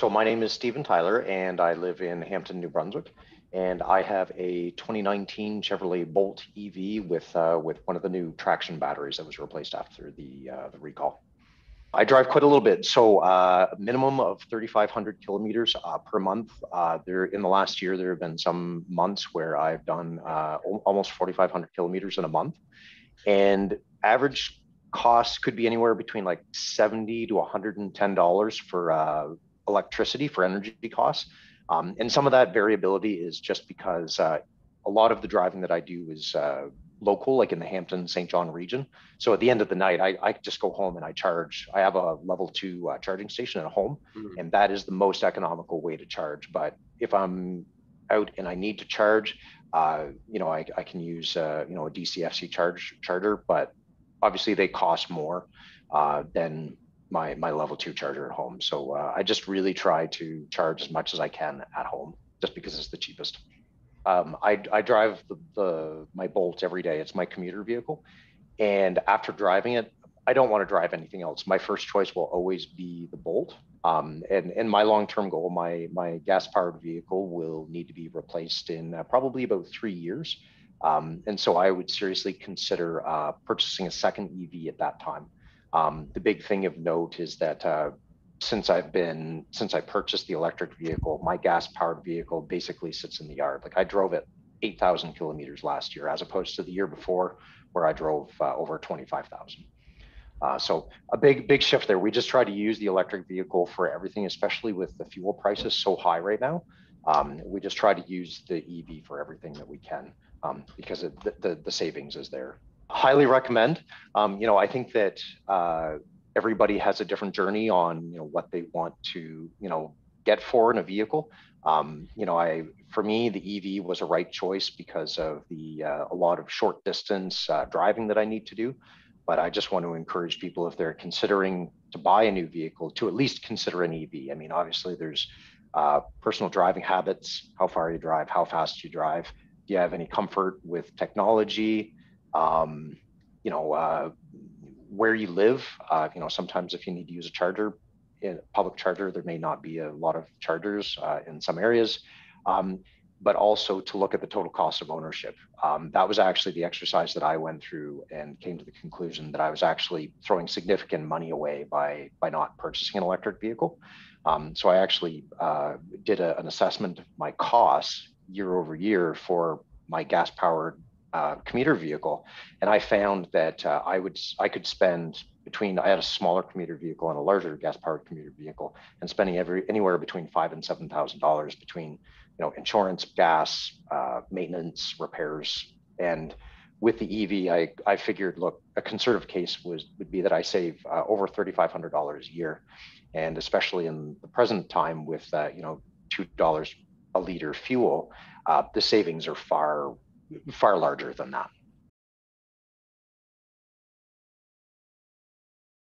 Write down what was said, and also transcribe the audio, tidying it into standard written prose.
So my name is Stephen Tyler, and I live in Hampton, New Brunswick. And I have a 2019 Chevrolet Bolt EV with one of the new traction batteries that was replaced after the recall. I drive quite a little bit, so a minimum of 3,500 kilometers per month. There in the last year, there have been some months where I've done almost 4,500 kilometers in a month, and average costs could be anywhere between like $70 to $110 for electricity for energy costs. And some of that variability is just because a lot of the driving that I do is local, like in the Hampton, St. John region. So at the end of the night, I just go home and I charge. I have a level 2 charging station at home, and that is the most economical way to charge. But if I'm out and I need to charge, I can use a DCFC charger, but obviously they cost more than my level 2 charger at home. So I just really try to charge as much as I can at home, just because it's the cheapest. I drive my Bolt every day. It's my commuter vehicle, and after driving it, I don't want to drive anything else. My first choice will always be the Bolt. And my long-term goal, my gas-powered vehicle will need to be replaced in probably about 3 years. And so I would seriously consider purchasing a second EV at that time. The big thing of note is that since I purchased the electric vehicle, my gas-powered vehicle basically sits in the yard. Like I drove it 8,000 kilometers last year, as opposed to the year before, where I drove over 25,000. So a big shift there. We just try to use the electric vehicle for everything, especially with the fuel prices so high right now. We just try to use the EV for everything that we can, because the savings is there. Highly recommend. I think that everybody has a different journey on what they want to get for in a vehicle. For me, the EV was a right choice because of a lot of short distance driving that I need to do. But I just want to encourage people, if they're considering to buy a new vehicle, to at least consider an EV. I mean, obviously there's personal driving habits, how far you drive, how fast you drive. Do you have any comfort with technology? Where you live, sometimes if you need to use a charger, a public charger, there may not be a lot of chargers in some areas. But also to look at the total cost of ownership. That was actually the exercise that I went through, and came to the conclusion that I was actually throwing significant money away by not purchasing an electric vehicle. So I actually did an assessment of my costs year over year for my gas-powered commuter vehicle, and I found that I could spend I had a smaller commuter vehicle and a larger gas-powered commuter vehicle, and spending anywhere between $5,000 and $7,000 between insurance, gas, maintenance, repairs. And with the EV, I figured, look, a conservative case would be that I save over $3,500 a year, and especially in the present time with $2 a liter fuel, the savings are far larger than that.